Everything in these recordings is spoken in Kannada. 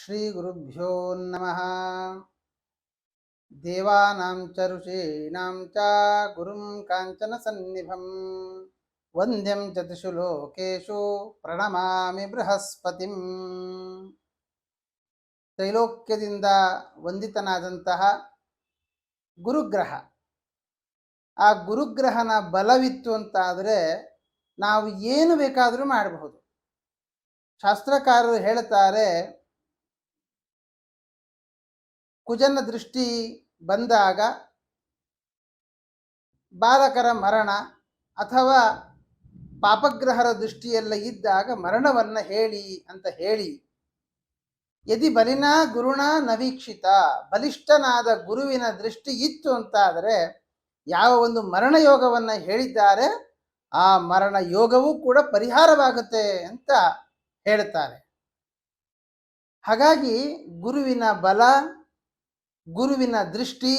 ಶ್ರೀ ಗುರುಭ್ಯೋ ನಮಃ. ದೇವಾನಾಂ ಚ ಋಷೀಣಾಂ ಚ ಗುರುಂ ಕಾಂಚನ ಸನ್ನಿಭಂ ವಂದ್ಯಂ ಚತುಷು ಲೋಕೇಶು ಪ್ರಣಮಾಮಿ ಬೃಹಸ್ಪತಿಂ. ತ್ರೈಲೋಕ್ಯದಿಂದ ವಂದಿತನಾದಂತಹ ಗುರುಗ್ರಹ, ಆ ಗುರುಗ್ರಹನ ಬಲವಿತ್ತು ಅಂತಾದರೆ ನಾವು ಏನು ಬೇಕಾದರೂ ಮಾಡಬಹುದು. ಶಾಸ್ತ್ರಕಾರರು ಹೇಳ್ತಾರೆ, ಕುಜನ ದೃಷ್ಟಿ ಬಂದಾಗ ಬಾಲಕರ ಮರಣ ಅಥವಾ ಪಾಪಗ್ರಹರ ದೃಷ್ಟಿಯೆಲ್ಲ ಇದ್ದಾಗ ಮರಣವನ್ನು ಹೇಳಿ ಅಂತ ಹೇಳಿ, ಯದಿ ಬಲಿನಾ ಗುರುಣ ನವೀಕ್ಷಿತ, ಬಲಿಷ್ಠನಾದ ಗುರುವಿನ ದೃಷ್ಟಿ ಇತ್ತು ಅಂತಾದರೆ ಯಾವ ಒಂದು ಮರಣ ಯೋಗವನ್ನು ಹೇಳಿದ್ದಾರೆ ಆ ಮರಣ ಯೋಗವೂ ಕೂಡ ಪರಿಹಾರವಾಗುತ್ತೆ ಅಂತ ಹೇಳ್ತಾರೆ. ಹಾಗಾಗಿ ಗುರುವಿನ ಬಲ, ಗುರುವಿನ ದೃಷ್ಟಿ,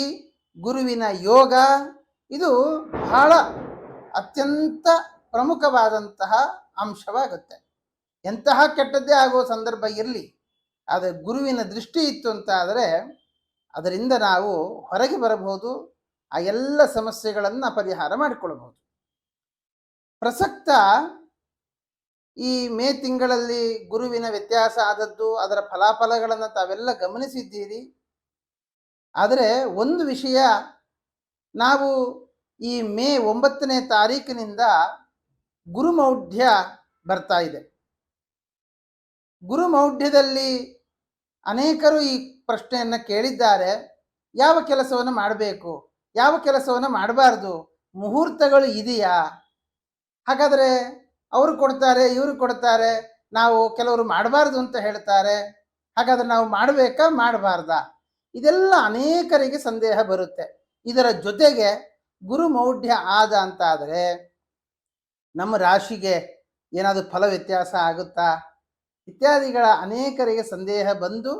ಗುರುವಿನ ಯೋಗ ಇದು ಬಹಳ ಅತ್ಯಂತ ಪ್ರಮುಖವಾದಂತಹ ಅಂಶವಾಗುತ್ತೆ. ಎಂತಹ ಕೆಟ್ಟದ್ದೇ ಆಗೋ ಸಂದರ್ಭ ಇರಲಿ, ಆದರೆ ಗುರುವಿನ ದೃಷ್ಟಿ ಇತ್ತು ಅಂತ ಆದರೆ ಅದರಿಂದ ನಾವು ಹೊರಗೆ ಬರಬಹುದು, ಆ ಎಲ್ಲ ಸಮಸ್ಯೆಗಳನ್ನು ಪರಿಹಾರ ಮಾಡಿಕೊಳ್ಬಹುದು. ಪ್ರಸಕ್ತ ಈ ಮೇ ತಿಂಗಳಲ್ಲಿ ಗುರುವಿನ ವ್ಯತ್ಯಾಸ ಆದದ್ದು, ಅದರ ಫಲಾಫಲಗಳನ್ನು ತಾವೆಲ್ಲ ಗಮನಿಸಿದ್ದೀರಿ. ಆದರೆ ಒಂದು ವಿಷಯ, ನಾವು ಈ ಮೇ 9ನೇ ತಾರೀಕಿನಿಂದ ಗುರುಮೌಢ್ಯ ಬರ್ತಾ ಇದೆ. ಗುರುಮೌಢ್ಯದಲ್ಲಿ ಅನೇಕರು ಈ ಪ್ರಶ್ನೆಯನ್ನು ಕೇಳಿದ್ದಾರೆ, ಯಾವ ಕೆಲಸವನ್ನು ಮಾಡಬೇಕು, ಯಾವ ಕೆಲಸವನ್ನು ಮಾಡಬಾರ್ದು, ಮುಹೂರ್ತಗಳು ಇದೆಯಾ? ಹಾಗಾದರೆ ಅವರು ಕೊಡ್ತಾರೆ, ಇವರು ಕೊಡ್ತಾರೆ, ನಾವು ಕೆಲವರು ಮಾಡಬಾರ್ದು ಅಂತ ಹೇಳ್ತಾರೆ, ಹಾಗಾದರೆ ನಾವು ಮಾಡಬೇಕಾ ಮಾಡಬಾರ್ದಾ? ಇದೆಲ್ಲ ಅನೇಕರಿಗೆ ಸಂದೇಹ ಬರುತ್ತೆ. ಇದರ ಜೊತೆಗೆ ಗುರುಮೌಢ್ಯ ಆದ ಅಂತಾದರೆ ನಮ್ಮ ರಾಶಿಗೆ ಏನಾದರೂ ಫಲ ವ್ಯತ್ಯಾಸ ಆಗುತ್ತಾ ಇತ್ಯಾದಿಗಳ ಅನೇಕರಿಗೆ ಸಂದೇಹ ಬಂದು,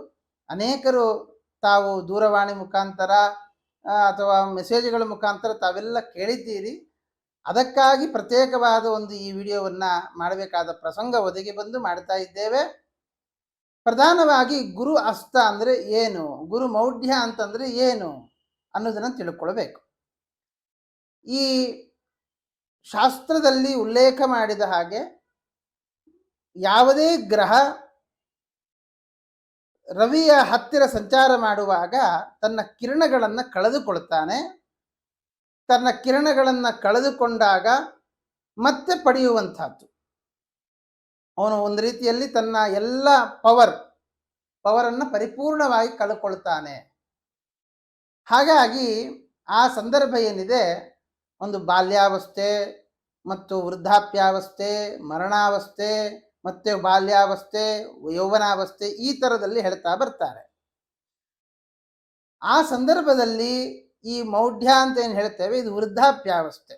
ಅನೇಕರು ತಾವು ದೂರವಾಣಿ ಮುಖಾಂತರ ಅಥವಾ ಮೆಸೇಜ್ಗಳ ಮುಖಾಂತರ ತಾವೆಲ್ಲ ಕೇಳಿದ್ದೀರಿ. ಅದಕ್ಕಾಗಿ ಪ್ರತ್ಯೇಕವಾದ ಒಂದು ಈ ವಿಡಿಯೋವನ್ನು ಮಾಡಬೇಕಾದ ಪ್ರಸಂಗ ಒದಗಿ ಬಂದು ಮಾಡ್ತಾ ಇದ್ದೇವೆ. ಪ್ರಧಾನವಾಗಿ ಗುರು ಅಸ್ತ ಅಂದರೆ ಏನು, ಗುರು ಮೌಢ್ಯ ಅಂತಂದರೆ ಏನು ಅನ್ನೋದನ್ನು ತಿಳ್ಕೊಳ್ಬೇಕು. ಈ ಶಾಸ್ತ್ರದಲ್ಲಿ ಉಲ್ಲೇಖ ಮಾಡಿದ ಹಾಗೆ ಯಾವುದೇ ಗ್ರಹ ರವಿಯ ಹತ್ತಿರ ಸಂಚಾರ ಮಾಡುವಾಗ ತನ್ನ ಕಿರಣಗಳನ್ನು ಕಳೆದುಕೊಳ್ತಾನೆ. ತನ್ನ ಕಿರಣಗಳನ್ನು ಕಳೆದುಕೊಂಡಾಗ ಮತ್ತೆ ಪಡೆಯುವಂಥದ್ದು, ಅವನು ಒಂದು ರೀತಿಯಲ್ಲಿ ತನ್ನ ಎಲ್ಲ ಪವರನ್ನು ಪರಿಪೂರ್ಣವಾಗಿ ಕಳ್ಕೊಳ್ತಾನೆ. ಹಾಗಾಗಿ ಆ ಸಂದರ್ಭ ಏನಿದೆ, ಒಂದು ಬಾಲ್ಯಾವಸ್ಥೆ ಮತ್ತು ವೃದ್ಧಾಪ್ಯಾವಸ್ಥೆ, ಮರಣಾವಸ್ಥೆ, ಮತ್ತು ಬಾಲ್ಯಾವಸ್ಥೆ, ಯೌವನಾವಸ್ಥೆ, ಈ ಥರದಲ್ಲಿ ಹೇಳ್ತಾ ಬರ್ತಾರೆ. ಆ ಸಂದರ್ಭದಲ್ಲಿ ಈ ಮೌಢ್ಯ ಅಂತ ಏನು ಹೇಳ್ತೇವೆ, ಇದು ವೃದ್ಧಾಪ್ಯಾವಸ್ಥೆ.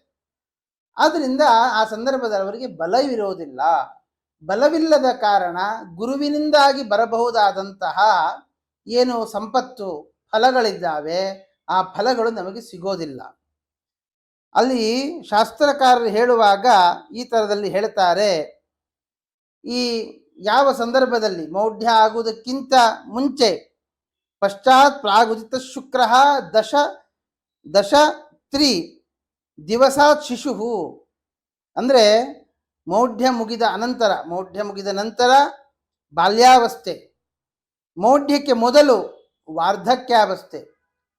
ಆದ್ದರಿಂದ ಆ ಸಂದರ್ಭದಲ್ಲಿ ಅವರಿಗೆ ಬಲವಿರೋದಿಲ್ಲ. ಬಲವಿಲ್ಲದ ಕಾರಣ ಗುರುವಿನಿಂದಾಗಿ ಬರಬಹುದಾದಂತಹ ಏನು ಸಂಪತ್ತು ಫಲಗಳಿದ್ದಾವೆ ಆ ಫಲಗಳು ನಮಗೆ ಸಿಗೋದಿಲ್ಲ. ಅಲ್ಲಿ ಶಾಸ್ತ್ರಕಾರರು ಹೇಳುವಾಗ ಈ ಥರದಲ್ಲಿ ಹೇಳ್ತಾರೆ, ಈ ಯಾವ ಸಂದರ್ಭದಲ್ಲಿ ಮೌಢ್ಯ ಆಗುವುದಕ್ಕಿಂತ ಮುಂಚೆ ಪಶ್ಚಾತ್ ಪ್ರಾಗುದಿತ ಶುಕ್ರ ದಶ ತ್ರಿ ದಿವಸಾತ್ ಶಿಶು, ಅಂದರೆ ಮೌಢ್ಯ ಮುಗಿದ ನಂತರ ಬಾಲ್ಯಾವಸ್ಥೆ, ಮೌಢ್ಯಕ್ಕೆ ಮೊದಲು ವಾರ್ಧಕ್ಯಾವಸ್ಥೆ,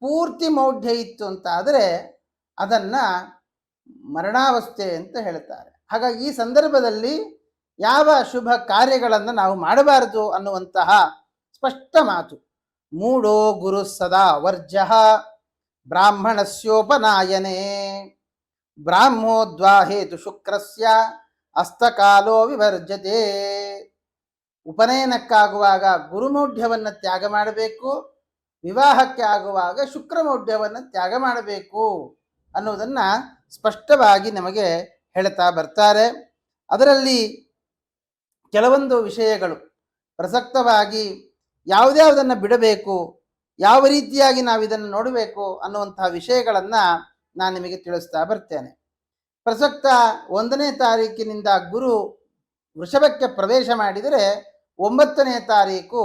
ಪೂರ್ತಿ ಮೌಢ್ಯ ಇತ್ತು ಅಂತ ಆದರೆ ಅದನ್ನು ಮರಣಾವಸ್ಥೆ ಅಂತ ಹೇಳ್ತಾರೆ. ಹಾಗಾಗಿ ಈ ಸಂದರ್ಭದಲ್ಲಿ ಯಾವ ಶುಭ ಕಾರ್ಯಗಳನ್ನು ನಾವು ಮಾಡಬಾರದು ಅನ್ನುವಂತಹ ಸ್ಪಷ್ಟ ಮಾತು. ಮೂಢೋ ಗುರು ಸದಾ ವರ್ಜ ಬ್ರಾಹ್ಮಣಸ್ಯೋಪನಾಯನೆ ಬ್ರಾಹ್ಮೋದ್ವಾಹೇತು ಶುಕ್ರಸ್ಯ ಅಸ್ತಕಾಲೋ ವಿವರ್ಜತೆ. ಉಪನಯನಕ್ಕಾಗುವಾಗ ಗುರುಮೌಢ್ಯವನ್ನು ತ್ಯಾಗ ಮಾಡಬೇಕು, ವಿವಾಹಕ್ಕೆ ಆಗುವಾಗ ಶುಕ್ರಮೌಢ್ಯವನ್ನು ತ್ಯಾಗ ಮಾಡಬೇಕು ಅನ್ನೋದನ್ನು ಸ್ಪಷ್ಟವಾಗಿ ನಮಗೆ ಹೇಳ್ತಾ ಬರ್ತಾರೆ. ಅದರಲ್ಲಿ ಕೆಲವೊಂದು ವಿಷಯಗಳು ಪ್ರಸಕ್ತವಾಗಿ ಯಾವುದ್ಯಾವುದನ್ನು ಬಿಡಬೇಕು, ಯಾವ ರೀತಿಯಾಗಿ ನಾವು ಇದನ್ನು ನೋಡಬೇಕು ಅನ್ನುವಂತಹ ವಿಷಯಗಳನ್ನು ನಾನು ನಿಮಗೆ ತಿಳಿಸ್ತಾ ಬರ್ತೇನೆ. ಪ್ರಸಕ್ತ 1ನೇ ತಾರೀಕಿನಿಂದ ಗುರು ವೃಷಭಕ್ಕೆ ಪ್ರವೇಶ ಮಾಡಿದರೆ 9ನೇ ತಾರೀಕು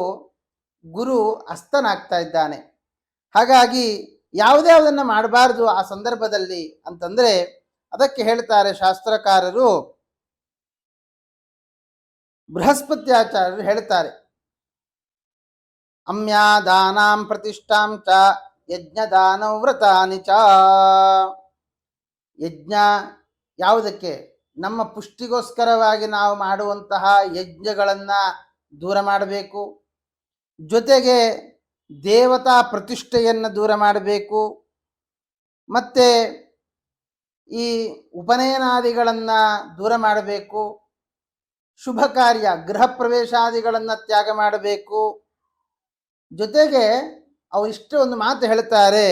ಗುರು ಅಸ್ತನಾಗ್ತಾ ಇದ್ದಾನೆ. ಹಾಗಾಗಿ ಯಾವುದ್ಯಾವುದನ್ನು ಮಾಡಬಾರ್ದು ಆ ಸಂದರ್ಭದಲ್ಲಿ ಅಂತಂದ್ರೆ ಅದಕ್ಕೆ ಹೇಳ್ತಾರೆ ಶಾಸ್ತ್ರಕಾರರು, ಬೃಹಸ್ಪತ್ಯಾಚಾರ್ಯರು ಹೇಳ್ತಾರೆ, ಅಮ್ಯಾದಾನಾಂ ಪ್ರತಿಷ್ಠಾಂ ಚ ಯಜ್ಞದಾನೌ ವ್ರತಾನಿ ಚ. ಯಜ್ಞ ಯಾವುದಕ್ಕೆ? ನಮ್ಮ ಪುಷ್ಟಿಗೋಸ್ಕರವಾಗಿ ನಾವು ಮಾಡುವಂತಹ ಯಜ್ಞಗಳನ್ನು ದೂರ ಮಾಡಬೇಕು. ಜೊತೆಗೆ ದೇವತಾ ಪ್ರತಿಷ್ಠೆಯನ್ನು ದೂರ ಮಾಡಬೇಕು. ಮತ್ತೆ ಈ ಉಪನಯನಾದಿಗಳನ್ನು ದೂರ ಮಾಡಬೇಕು. ಶುಭ ಕಾರ್ಯ ಗೃಹ ಪ್ರವೇಶಾದಿಗಳನ್ನು ತ್ಯಾಗ ಮಾಡಬೇಕು. ಜೊತೆಗೆ ಅವರಿಷ್ಟು ಒಂದು ಮಾತು ಹೇಳ್ತಾರೆ,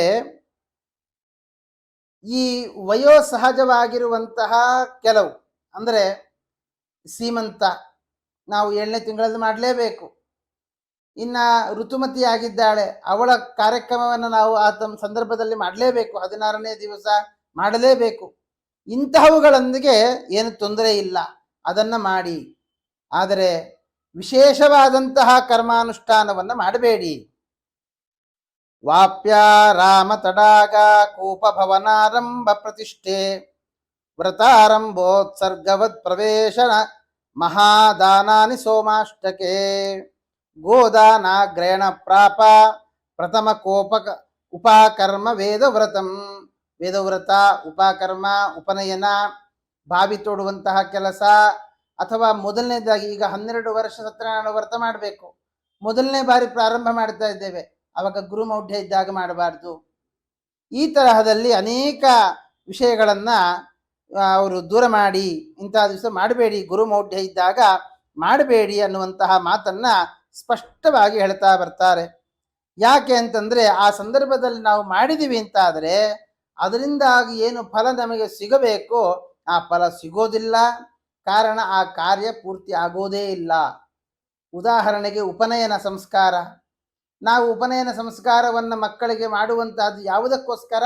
ಈ ವಯೋಸಹಜವಾಗಿರುವಂತಹ ಕೆಲವು ಅಂದರೆ ಸೀಮಂತ ನಾವು 7ನೇ ತಿಂಗಳಲ್ಲಿ ಮಾಡಲೇಬೇಕು. ಇನ್ನು ಋತುಮತಿಯಾಗಿದ್ದಾಳೆ, ಅವಳ ಕಾರ್ಯಕ್ರಮವನ್ನು ನಾವು ಆ ಸಂದರ್ಭದಲ್ಲಿ ಮಾಡಲೇಬೇಕು, 16ನೇ ದಿವಸ ಮಾಡಲೇಬೇಕು. ಇಂತಹವುಗಳೊಂದಿಗೆ ಏನು ತೊಂದರೆ ಇಲ್ಲ, ಅದನ್ನು ಮಾಡಿ. ಆದರೆ ವಿಶೇಷವಾದಂತಹ ಕರ್ಮಾನುಷ್ಠಾನವನ್ನು ಮಾಡಬೇಡಿ. ವಾಪ್ಯ ರಾಮ ತಡಾಗ ಕೂಪ ಭವನಾರಂಭ ಪ್ರತಿಷ್ಠೆ ವ್ರತಾರಂಭೋತ್ಸರ್ಗವತ್ ಪ್ರವೇಶನ ಮಹಾದಾನಾನಿ ಸೋಮಾಷ್ಟಕೆ ಗೋದಾನಾಗ್ರಯಣ ಪ್ರಾಪ ಪ್ರಥಮ ಕೋಪಕ ಉಪಕರ್ಮ ವೇದವ್ರತಂ. ವೇದವ್ರತ, ಉಪಕರ್ಮ, ಉಪನಯನ, ಬಾವಿ ತೋಡುವಂತಹ ಕೆಲಸ, ಅಥವಾ ಮೊದಲನೇದಾಗಿ ಈಗ 12 ವರ್ಷ ಸತ್ಯನಾರಾಯಣ ವ್ರತ ಮಾಡಬೇಕು, ಮೊದಲನೇ ಬಾರಿ ಪ್ರಾರಂಭ ಮಾಡ್ತಾ ಇದ್ದೇವೆ, ಆವಾಗ ಗುರುಮೌಢ್ಯ ಇದ್ದಾಗ ಮಾಡಬಾರ್ದು. ಈ ತರಹದಲ್ಲಿ ಅನೇಕ ವಿಷಯಗಳನ್ನು ಅವರು ದೂರ ಮಾಡಿ, ಇಂತಹ ದಿವಸ ಮಾಡಬೇಡಿ, ಗುರುಮೌಢ್ಯ ಇದ್ದಾಗ ಮಾಡಬೇಡಿ ಅನ್ನುವಂತಹ ಮಾತನ್ನ ಸ್ಪಷ್ಟವಾಗಿ ಹೇಳ್ತಾ ಬರ್ತಾರೆ. ಯಾಕೆ ಅಂತಂದ್ರೆ ಆ ಸಂದರ್ಭದಲ್ಲಿ ನಾವು ಮಾಡಿದೀವಿ ಅಂತ ಆದರೆ ಅದರಿಂದಾಗಿ ಏನು ಫಲ ನಮಗೆ ಸಿಗಬೇಕು ಆ ಫಲ ಸಿಗೋದಿಲ್ಲ. ಕಾರಣ ಆ ಕಾರ್ಯ ಪೂರ್ತಿ ಆಗೋದೇ ಇಲ್ಲ. ಉದಾಹರಣೆಗೆ ಉಪನಯನ ಸಂಸ್ಕಾರ. ನಾವು ಉಪನಯನ ಸಂಸ್ಕಾರವನ್ನು ಮಕ್ಕಳಿಗೆ ಮಾಡುವಂತಹದ್ದು ಯಾವುದಕ್ಕೋಸ್ಕರ?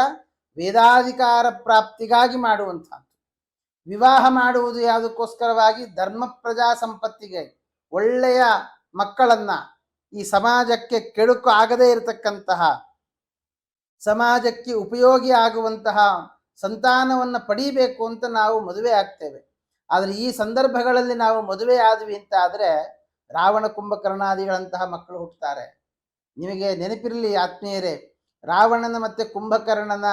ವೇದಾಧಿಕಾರ ಪ್ರಾಪ್ತಿಗಾಗಿ ಮಾಡುವಂಥದ್ದು. ವಿವಾಹ ಮಾಡುವುದು ಯಾವುದಕ್ಕೋಸ್ಕರವಾಗಿ? ಧರ್ಮ ಪ್ರಜಾ ಸಂಪತ್ತಿಗೆ, ಒಳ್ಳೆಯ ಮಕ್ಕಳನ್ನ, ಈ ಸಮಾಜಕ್ಕೆ ಕೆಡುಕು ಆಗದೇ ಇರತಕ್ಕಂತಹ, ಸಮಾಜಕ್ಕೆ ಉಪಯೋಗಿ ಆಗುವಂತಹ ಸಂತಾನವನ್ನು ಪಡೀಬೇಕು ಅಂತ ನಾವು ಮದುವೆ ಆಗ್ತೇವೆ. ಆದರೆ ಈ ಸಂದರ್ಭಗಳಲ್ಲಿ ನಾವು ಮದುವೆ ಆದ್ವಿ ಅಂತ ಆದರೆ ರಾವಣ ಕುಂಭಕರ್ಣಾದಿಗಳಂತಹ ಮಕ್ಕಳು ಹುಟ್ಟುತ್ತಾರೆ. ನಿಮಗೆ ನೆನಪಿರಲಿ ಆತ್ಮೀಯರೇ, ರಾವಣನ ಮತ್ತು ಕುಂಭಕರ್ಣನ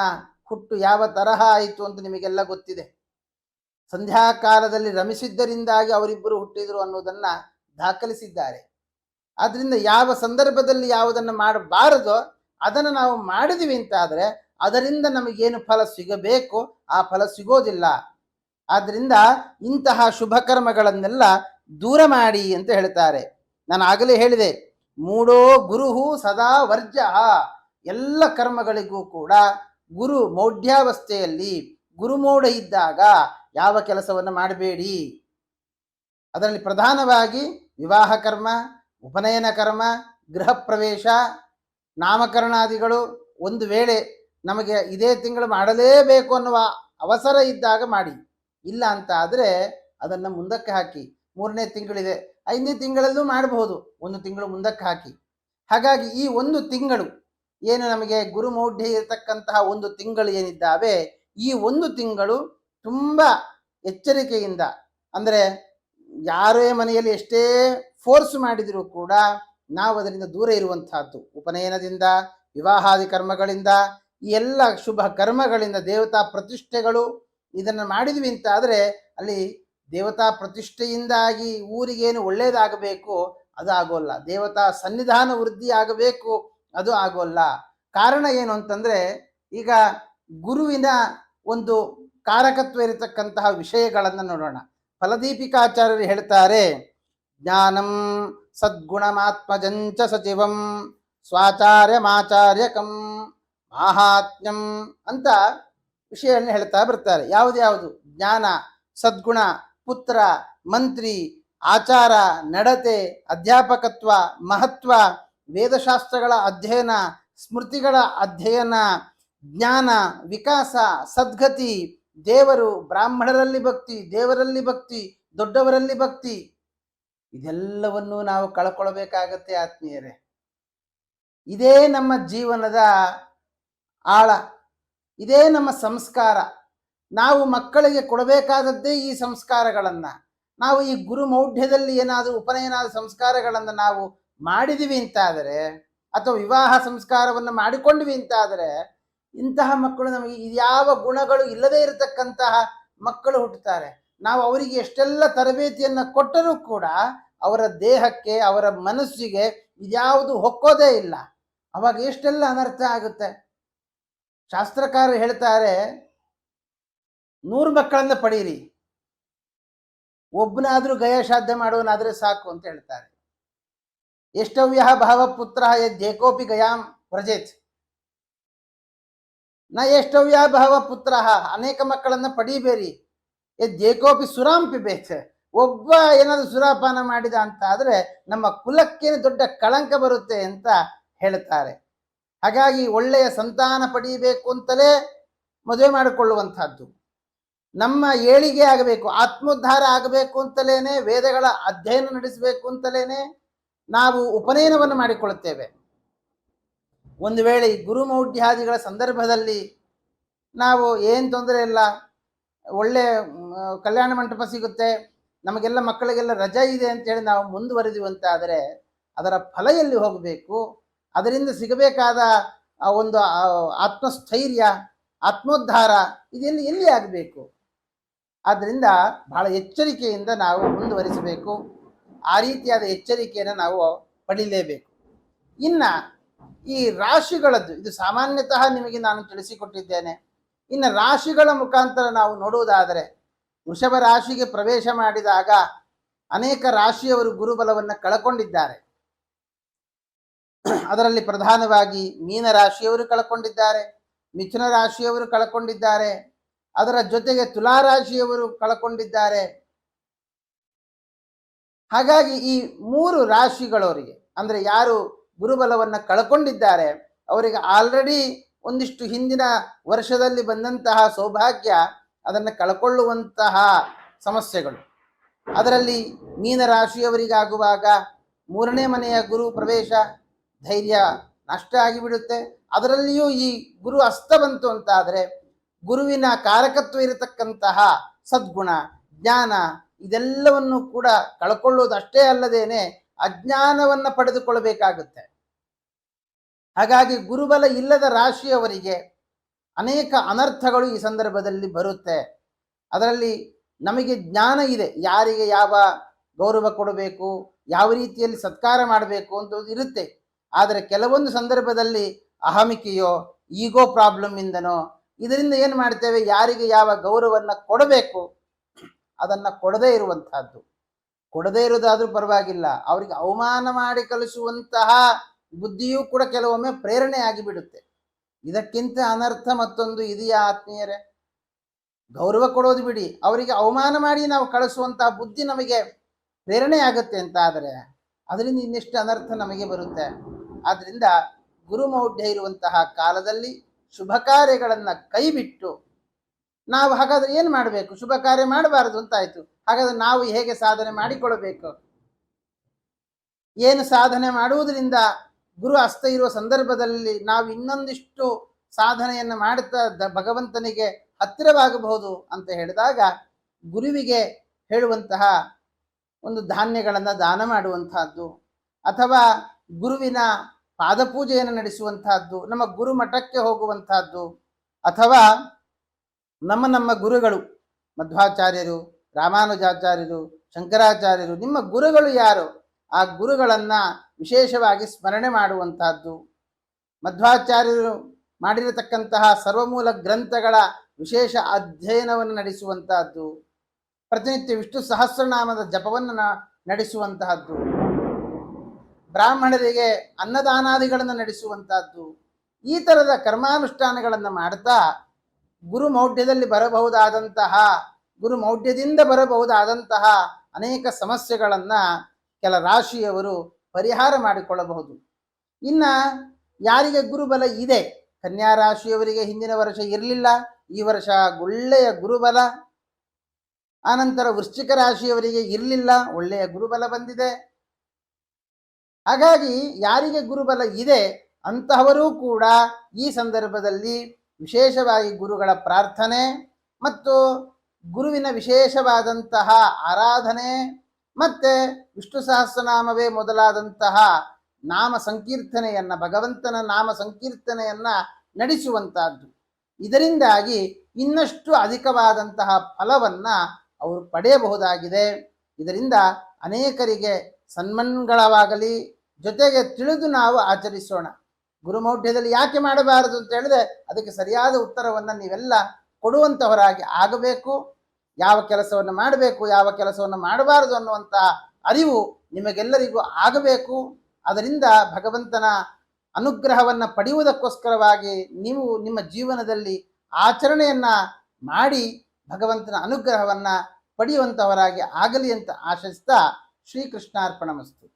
ಹುಟ್ಟು ಯಾವ ತರಹ ಆಯಿತು ಅಂತ ನಿಮಗೆಲ್ಲ ಗೊತ್ತಿದೆ. ಸಂಧ್ಯಾಕಾಲದಲ್ಲಿ ರಮಿಸಿದ್ದರಿಂದಾಗಿ ಅವರಿಬ್ಬರು ಹುಟ್ಟಿದರು ಅನ್ನೋದನ್ನು ದಾಖಲಿಸಿದ್ದಾರೆ. ಆದ್ದರಿಂದ ಯಾವ ಸಂದರ್ಭದಲ್ಲಿ ಯಾವುದನ್ನು ಮಾಡಬಾರದೋ ಅದನ್ನು ನಾವು ಮಾಡಿದ್ವಿ ಅಂತ ಆದರೆ ಅದರಿಂದ ನಮಗೇನು ಫಲ ಸಿಗಬೇಕು ಆ ಫಲ ಸಿಗೋದಿಲ್ಲ. ಆದ್ದರಿಂದ ಇಂತಹ ಶುಭ ಕರ್ಮಗಳನ್ನೆಲ್ಲ ದೂರ ಮಾಡಿ ಅಂತ ಹೇಳ್ತಾರೆ. ನಾನು ಆಗಲೇ ಹೇಳಿದೆ, ಮೂಢೋ ಗುರುಹು ಸದಾ ವರ್ಜ. ಎಲ್ಲ ಕರ್ಮಗಳಿಗೂ ಕೂಡ ಗುರು ಮೌಢ್ಯಾವಸ್ಥೆಯಲ್ಲಿ, ಗುರುಮೌಢ ಇದ್ದಾಗ ಯಾವ ಕೆಲಸವನ್ನು ಮಾಡಬೇಡಿ. ಅದರಲ್ಲಿ ಪ್ರಧಾನವಾಗಿ ವಿವಾಹ ಕರ್ಮ, ಉಪನಯನ ಕರ್ಮ, ಗೃಹ ಪ್ರವೇಶ, ನಾಮಕರಣಾದಿಗಳು ಒಂದು ವೇಳೆ ನಮಗೆ ಇದೇ ತಿಂಗಳು ಮಾಡಲೇಬೇಕು ಅನ್ನುವ ಅವಸರ ಇದ್ದಾಗ ಮಾಡಿ. ಇಲ್ಲ ಅಂತ ಆದರೆ ಅದನ್ನು ಮುಂದಕ್ಕೆ ಹಾಕಿ. 3ನೇ ತಿಂಗಳಿದೆ, 5ನೇ ತಿಂಗಳಲ್ಲೂ ಮಾಡಬಹುದು, 1 ತಿಂಗಳು ಮುಂದಕ್ಕೆ ಹಾಕಿ. ಹಾಗಾಗಿ ಈ 1 ತಿಂಗಳು ಏನು ನಮಗೆ ಗುರುಮೌಢ್ಯ ಇರತಕ್ಕಂತಹ 1 ತಿಂಗಳು ಏನಿದ್ದಾವೆ, ಈ 1 ತಿಂಗಳು ತುಂಬ ಎಚ್ಚರಿಕೆಯಿಂದ, ಅಂದರೆ ಯಾರೇ ಮನೆಯಲ್ಲಿ ಎಷ್ಟೇ ಫೋರ್ಸ್ ಮಾಡಿದರೂ ಕೂಡ ನಾವು ಅದರಿಂದ ದೂರ ಇರುವಂತಹದ್ದು. ಉಪನಯನದಿಂದ, ವಿವಾಹಾದಿ ಕರ್ಮಗಳಿಂದ, ಈ ಎಲ್ಲ ಶುಭ ಕರ್ಮಗಳಿಂದ, ದೇವತಾ ಪ್ರತಿಷ್ಠೆಗಳು ಇದನ್ನು ಮಾಡಿದ್ವಿ ಅಂತ ಆದರೆ ಅಲ್ಲಿ ದೇವತಾ ಪ್ರತಿಷ್ಠೆಯಿಂದಾಗಿ ಊರಿಗೇನು ಒಳ್ಳೆಯದಾಗಬೇಕು ಅದು ಆಗೋಲ್ಲ, ದೇವತಾ ಸನ್ನಿಧಾನ ವೃದ್ಧಿ ಆಗಬೇಕು ಅದು ಆಗೋಲ್ಲ. ಕಾರಣ ಏನು ಅಂತಂದರೆ, ಈಗ ಗುರುವಿನ ಒಂದು ಕಾರಕತ್ವ ಇರತಕ್ಕಂತಹ ವಿಷಯಗಳನ್ನು ನೋಡೋಣ. ಫಲದೀಪಿಕಾಚಾರ್ಯರು ಹೇಳ್ತಾರೆ, ಜ್ಞಾನಂ ಸದ್ಗುಣಮಾತ್ಮಜಂಚ ಸಚಿವಂ ಸ್ವಾಚಾರ್ಯಮಾಚಾರ್ಯಕಂ ಮಾಹಾತ್ಮ್ಯಂ ಅಂತ ವಿಷಯವನ್ನು ಹೇಳ್ತಾ ಬರ್ತಾರೆ. ಯಾವುದು? ಜ್ಞಾನ, ಸದ್ಗುಣ, ಪುತ್ರ, ಮಂತ್ರಿ, ಆಚಾರ, ನಡತೆ, ಅಧ್ಯಾಪಕತ್ವ, ಮಹತ್ವ, ವೇದಶಾಸ್ತ್ರಗಳ ಅಧ್ಯಯನ, ಸ್ಮೃತಿಗಳ ಅಧ್ಯಯನ, ಜ್ಞಾನ, ವಿಕಾಸ, ಸದ್ಗತಿ, ದೇವರು, ಬ್ರಾಹ್ಮಣರಲ್ಲಿ ಭಕ್ತಿ, ದೇವರಲ್ಲಿ ಭಕ್ತಿ, ದೊಡ್ಡವರಲ್ಲಿ ಭಕ್ತಿ, ಇದೆಲ್ಲವನ್ನೂ ನಾವು ಕಳ್ಕೊಳ್ಬೇಕಾಗತ್ತೆ ಆತ್ಮೀಯರೇ. ಇದೇ ನಮ್ಮ ಜೀವನದ ಆಳ, ಇದೇ ನಮ್ಮ ಸಂಸ್ಕಾರ. ನಾವು ಮಕ್ಕಳಿಗೆ ಕೊಡಬೇಕಾದದ್ದೇ ಈ ಸಂಸ್ಕಾರಗಳನ್ನು. ನಾವು ಈ ಗುರುಮೌಢ್ಯದಲ್ಲಿ ಏನಾದರೂ ಉಪನಯನಾದ ಸಂಸ್ಕಾರಗಳನ್ನು ನಾವು ಮಾಡಿದಿವಿ ಅಂತಾದರೆ, ಅಥವಾ ವಿವಾಹ ಸಂಸ್ಕಾರವನ್ನು ಮಾಡಿಕೊಂಡ್ವಿ ಅಂತಾದರೆ, ಇಂತಹ ಮಕ್ಕಳು ನಮಗೆ ಯಾವ ಗುಣಗಳು ಇಲ್ಲದೇ ಇರತಕ್ಕಂತಹ ಮಕ್ಕಳು ಹುಟ್ಟುತ್ತಾರೆ. ನಾವು ಅವರಿಗೆ ಎಷ್ಟೆಲ್ಲ ತರಬೇತಿಯನ್ನು ಕೊಟ್ಟರೂ ಕೂಡ ಅವರ ದೇಹಕ್ಕೆ, ಅವರ ಮನಸ್ಸಿಗೆ ಇದ್ಯಾವುದು ಹೊಕ್ಕೋದೇ ಇಲ್ಲ. ಅವಾಗ ಎಷ್ಟೆಲ್ಲ ಅನರ್ಥ ಆಗುತ್ತೆ. ಶಾಸ್ತ್ರಕಾರರು ಹೇಳ್ತಾರೆ, 100 ಮಕ್ಕಳನ್ನ ಪಡೀರಿ, ಒಬ್ಬನಾದ್ರೂ ಗಯಾಶ್ರಾದ್ದ ಮಾಡುವನಾದ್ರೆ ಸಾಕು ಅಂತ ಹೇಳ್ತಾರೆ. ಎಷ್ಟವ್ಯ ಭಾವಪುತ್ರ ಯೇಕೋಪಿ ಗಯಾಂ ವ್ರಜೇತ್ ನ ಎಷ್ಟವ್ಯ ಭಾವಪುತ್ರ, ಅನೇಕ ಮಕ್ಕಳನ್ನ ಪಡೀಬೇರಿ, ಯೇಕೋಪಿ ಸುರಾಂ ಪಿಬೇತ್, ಒಬ್ಬ ಏನಾದ್ರು ಸುರಾಪಾನ ಮಾಡಿದ ಅಂತ ಆದ್ರೆ ನಮ್ಮ ಕುಲಕ್ಕೇನು ದೊಡ್ಡ ಕಳಂಕ ಬರುತ್ತೆ ಅಂತ ಹೇಳ್ತಾರೆ. ಹಾಗಾಗಿ ಒಳ್ಳೆಯ ಸಂತಾನ ಪಡೀಬೇಕು ಅಂತಲೇ ಮದುವೆ ಮಾಡಿಕೊಳ್ಳುವಂತಹದ್ದು. ನಮ್ಮ ಏಳಿಗೆ ಆಗಬೇಕು, ಆತ್ಮೋದ್ಧಾರ ಆಗಬೇಕು ಅಂತಲೇನೆ, ವೇದಗಳ ಅಧ್ಯಯನ ನಡೆಸಬೇಕು ಅಂತಲೇನೆ ನಾವು ಉಪನಯನವನ್ನು ಮಾಡಿಕೊಳ್ಳುತ್ತೇವೆ. ಒಂದು ವೇಳೆ ಈ ಗುರುಮೌಢ್ಯಾದಿಗಳ ಸಂದರ್ಭದಲ್ಲಿ ನಾವು ಏನು ತೊಂದರೆ ಇಲ್ಲ, ಒಳ್ಳೆ ಕಲ್ಯಾಣ ಮಂಟಪ ಸಿಗುತ್ತೆ, ನಮಗೆಲ್ಲ ಮಕ್ಕಳಿಗೆಲ್ಲ ರಜೆ ಇದೆ ಅಂತೇಳಿ ನಾವು ಮುಂದುವರೆದಿವಿ ಅಂತ ಆದರೆ ಅದರ ಫಲ ಎಲ್ಲಿ ಹೋಗಬೇಕು? ಅದರಿಂದ ಸಿಗಬೇಕಾದ ಒಂದು ಆತ್ಮಸ್ಥೈರ್ಯ, ಆತ್ಮೋದ್ಧಾರ ಇದೆಲ್ಲಿ ಎಲ್ಲಿ ಆಗಬೇಕು? ಆದ್ದರಿಂದ ಬಹಳ ಎಚ್ಚರಿಕೆಯಿಂದ ನಾವು ಮುಂದುವರಿಸಬೇಕು. ಆ ರೀತಿಯಾದ ಎಚ್ಚರಿಕೆಯನ್ನು ನಾವು ಪಡೀಲೇಬೇಕು. ಇನ್ನು ಈ ರಾಶಿಗಳದ್ದು ಇದು ಸಾಮಾನ್ಯತಃ ನಿಮಗೆ ನಾನು ತಿಳಿಸಿಕೊಟ್ಟಿದ್ದೇನೆ. ಇನ್ನು ರಾಶಿಗಳ ಮುಖಾಂತರ ನಾವು ನೋಡುವುದಾದರೆ, ವೃಷಭ ರಾಶಿಗೆ ಪ್ರವೇಶ ಮಾಡಿದಾಗ ಅನೇಕ ರಾಶಿಯವರು ಗುರುಬಲವನ್ನು ಕಳಕೊಂಡಿದ್ದಾರೆ. ಅದರಲ್ಲಿ ಪ್ರಧಾನವಾಗಿ ಮೀನ ರಾಶಿಯವರು ಕಳಕೊಂಡಿದ್ದಾರೆ, ಮಿಥುನ ರಾಶಿಯವರು ಕಳಕೊಂಡಿದ್ದಾರೆ, ಅದರ ಜೊತೆಗೆ ತುಲಾ ರಾಶಿಯವರು ಕಳಕೊಂಡಿದ್ದಾರೆ. ಹಾಗಾಗಿ ಈ 3 ರಾಶಿಗಳವರಿಗೆ, ಅಂದರೆ ಯಾರು ಗುರುಬಲವನ್ನು ಕಳ್ಕೊಂಡಿದ್ದಾರೆ ಅವರಿಗೆ ಆಲ್ರೆಡಿ ಒಂದಿಷ್ಟು ಹಿಂದಿನ ವರ್ಷದಲ್ಲಿ ಬಂದಂತಹ ಸೌಭಾಗ್ಯ ಅದನ್ನು ಕಳ್ಕೊಳ್ಳುವಂತಹ ಸಮಸ್ಯೆಗಳು. ಅದರಲ್ಲಿ ಮೀನ ರಾಶಿಯವರಿಗಾಗುವಾಗ 3ನೇ ಮನೆಯ ಗುರು ಪ್ರವೇಶ, ಧೈರ್ಯ ನಷ್ಟ ಆಗಿಬಿಡುತ್ತೆ. ಅದರಲ್ಲಿಯೂ ಈ ಗುರು ಅಸ್ತ ಬಂತು ಅಂತಾದರೆ ಗುರುವಿನ ಕಾರಕತ್ವ ಇರತಕ್ಕಂತಹ ಸದ್ಗುಣ, ಜ್ಞಾನ ಇದೆಲ್ಲವನ್ನು ಕೂಡ ಕಳ್ಕೊಳ್ಳೋದಷ್ಟೇ ಅಲ್ಲದೇನೆ ಅಜ್ಞಾನವನ್ನು ಪಡೆದುಕೊಳ್ಳಬೇಕಾಗುತ್ತೆ. ಹಾಗಾಗಿ ಗುರುಬಲ ಇಲ್ಲದ ರಾಶಿಯವರಿಗೆ ಅನೇಕ ಅನರ್ಥಗಳು ಈ ಸಂದರ್ಭದಲ್ಲಿ ಬರುತ್ತೆ. ಅದರಲ್ಲಿ ನಮಗೆ ಜ್ಞಾನ ಇದೆ, ಯಾರಿಗೆ ಯಾವ ಗೌರವ ಕೊಡಬೇಕು, ಯಾವ ರೀತಿಯಲ್ಲಿ ಸತ್ಕಾರ ಮಾಡಬೇಕು ಅಂತ ಇರುತ್ತೆ. ಆದರೆ ಕೆಲವೊಂದು ಸಂದರ್ಭದಲ್ಲಿ ಅಹಮಿಕೆಯೋ ಈಗೋ ಪ್ರಾಬ್ಲಮ್ ಇಂದನೋ ಇದರಿಂದ ಏನು ಮಾಡ್ತೇವೆ, ಯಾರಿಗೆ ಯಾವ ಗೌರವವನ್ನು ಕೊಡಬೇಕು ಅದನ್ನು ಕೊಡದೇ ಇರುವಂತಹದ್ದು. ಕೊಡದೇ ಇರೋದಾದ್ರೂ ಪರವಾಗಿಲ್ಲ, ಅವರಿಗೆ ಅವಮಾನ ಮಾಡಿ ಕಲಿಸುವಂತಹ ಬುದ್ಧಿಯೂ ಕೂಡ ಕೆಲವೊಮ್ಮೆ ಪ್ರೇರಣೆ ಆಗಿಬಿಡುತ್ತೆ. ಇದಕ್ಕಿಂತ ಅನರ್ಥ ಮತ್ತೊಂದು ಇದೆಯಾ ಆತ್ಮೀಯರೇ? ಗೌರವ ಕೊಡೋದು ಬಿಡಿ, ಅವರಿಗೆ ಅವಮಾನ ಮಾಡಿ ನಾವು ಕಳಿಸುವಂತಹ ಬುದ್ಧಿ ನಮಗೆ ಪ್ರೇರಣೆ ಆಗುತ್ತೆ ಅಂತ ಆದರೆ ಅದರಿಂದ ಇನ್ನೆಷ್ಟು ಅನರ್ಥ ನಮಗೆ ಬರುತ್ತೆ. ಆದ್ದರಿಂದ ಗುರುಮೌಢ್ಯ ಇರುವಂತಹ ಕಾಲದಲ್ಲಿ ಶುಭ ಕಾರ್ಯಗಳನ್ನು ಕೈಬಿಟ್ಟು ನಾವು ಹಾಗಾದ್ರೆ ಏನು ಮಾಡಬೇಕು? ಶುಭ ಕಾರ್ಯ ಮಾಡಬಾರದು ಅಂತಾಯ್ತು. ಹಾಗಾದ್ರೆ ನಾವು ಹೇಗೆ ಸಾಧನೆ ಮಾಡಿಕೊಳ್ಳಬೇಕು? ಏನು ಸಾಧನೆ ಮಾಡುವುದರಿಂದ ಗುರು ಅಸ್ತ ಇರುವ ಸಂದರ್ಭದಲ್ಲಿ ನಾವು ಇನ್ನೊಂದಿಷ್ಟು ಸಾಧನೆಯನ್ನು ಮಾಡುತ್ತಾ ಭಗವಂತನಿಗೆ ಹತ್ತಿರವಾಗಬಹುದು ಅಂತ ಹೇಳಿದಾಗ, ಗುರುವಿಗೆ ಹೇಳುವಂತಹ ಒಂದು ಧಾನ್ಯಗಳನ್ನು ದಾನ ಮಾಡುವಂತಹದ್ದು, ಅಥವಾ ಗುರುವಿನ ಪಾದಪೂಜೆಯನ್ನು ನಡೆಸುವಂತಹದ್ದು, ನಮ್ಮ ಗುರು ಮಠಕ್ಕೆ ಹೋಗುವಂತಹದ್ದು, ಅಥವಾ ನಮ್ಮ ಗುರುಗಳು ಮಧ್ವಾಚಾರ್ಯರು, ರಾಮಾನುಜಾಚಾರ್ಯರು, ಶಂಕರಾಚಾರ್ಯರು, ನಿಮ್ಮ ಗುರುಗಳು ಯಾರು ಆ ಗುರುಗಳನ್ನು ವಿಶೇಷವಾಗಿ ಸ್ಮರಣೆ ಮಾಡುವಂತಹದ್ದು, ಮಧ್ವಾಚಾರ್ಯರು ಮಾಡಿರತಕ್ಕಂತಹ ಸರ್ವಮೂಲ ಗ್ರಂಥಗಳ ವಿಶೇಷ ಅಧ್ಯಯನವನ್ನು ನಡೆಸುವಂತಹದ್ದು, ಪ್ರತಿನಿತ್ಯ ವಿಷ್ಣು ಸಹಸ್ರನಾಮದ ಜಪವನ್ನು ನಡೆಸುವಂತಹದ್ದು, ಬ್ರಾಹ್ಮಣರಿಗೆ ಅನ್ನದಾನಾದಿಗಳನ್ನು ನಡೆಸುವಂತಹದ್ದು, ಈ ಥರದ ಕರ್ಮಾನುಷ್ಠಾನಗಳನ್ನು ಮಾಡ್ತಾ ಗುರುಮೌಢ್ಯದಿಂದ ಬರಬಹುದಾದಂತಹ ಅನೇಕ ಸಮಸ್ಯೆಗಳನ್ನು ಕೆಲ ರಾಶಿಯವರು ಪರಿಹಾರ ಮಾಡಿಕೊಳ್ಳಬಹುದು. ಇನ್ನು ಯಾರಿಗೆ ಗುರುಬಲ ಇದೆ, ಕನ್ಯಾ ರಾಶಿಯವರಿಗೆ ಹಿಂದಿನ ವರ್ಷ ಇರಲಿಲ್ಲ, ಈ ವರ್ಷ ಒಳ್ಳೆಯ ಗುರುಬಲ. ಆನಂತರ ವೃಶ್ಚಿಕ ರಾಶಿಯವರಿಗೆ ಇರಲಿಲ್ಲ, ಒಳ್ಳೆಯ ಗುರುಬಲ ಬಂದಿದೆ. ಹಾಗಾಗಿ ಯಾರಿಗೆ ಗುರುಬಲ ಇದೆ ಅಂತಹವರೂ ಕೂಡ ಈ ಸಂದರ್ಭದಲ್ಲಿ ವಿಶೇಷವಾಗಿ ಗುರುಗಳ ಪ್ರಾರ್ಥನೆ ಮತ್ತು ಗುರುವಿನ ವಿಶೇಷವಾದಂತಹ ಆರಾಧನೆ ಮತ್ತೆ ವಿಷ್ಣು ಸಹಸ್ರನಾಮವೇ ಮೊದಲಾದಂತಹ ನಾಮ ಸಂಕೀರ್ತನೆಯನ್ನ, ಭಗವಂತನ ನಾಮ ಸಂಕೀರ್ತನೆಯನ್ನ ನಡೆಸುವಂತಹದ್ದು. ಇದರಿಂದಾಗಿ ಇನ್ನಷ್ಟು ಅಧಿಕವಾದಂತಹ ಫಲವನ್ನ ಅವರು ಪಡೆಯಬಹುದಾಗಿದೆ. ಇದರಿಂದ ಅನೇಕರಿಗೆ ಸನ್ಮಂಗಳವಾಗಲಿ. ಜೊತೆಗೆ ತಿಳಿದು ನಾವು ಆಚರಿಸೋಣ. ಗುರುಮೌಢ್ಯದಲ್ಲಿ ಯಾಕೆ ಮಾಡಬಾರದು ಅಂತ ಹೇಳಿದ್ರೆ ಅದಕ್ಕೆ ಸರಿಯಾದ ಉತ್ತರವನ್ನು ನೀವೆಲ್ಲ ಕೊಡುವಂತಹವರಾಗಿ ಆಗಬೇಕು. ಯಾವ ಕೆಲಸವನ್ನು ಮಾಡಬೇಕು, ಯಾವ ಕೆಲಸವನ್ನು ಮಾಡಬಾರದು ಅನ್ನುವಂತಹ ಅರಿವು ನಿಮಗೆಲ್ಲರಿಗೂ ಆಗಬೇಕು. ಅದರಿಂದ ಭಗವಂತನ ಅನುಗ್ರಹವನ್ನು ಪಡೆಯುವುದಕ್ಕೋಸ್ಕರವಾಗಿ ನೀವು ನಿಮ್ಮ ಜೀವನದಲ್ಲಿ ಆಚರಣೆಯನ್ನ ಮಾಡಿ ಭಗವಂತನ ಅನುಗ್ರಹವನ್ನು ಪಡೆಯುವಂತಹವರಾಗಿ ಆಗಲಿ ಅಂತ ಆಶಿಸ್ತಾ ಶ್ರೀಕೃಷ್ಣಾರ್ಪಣಮಸ್ತು.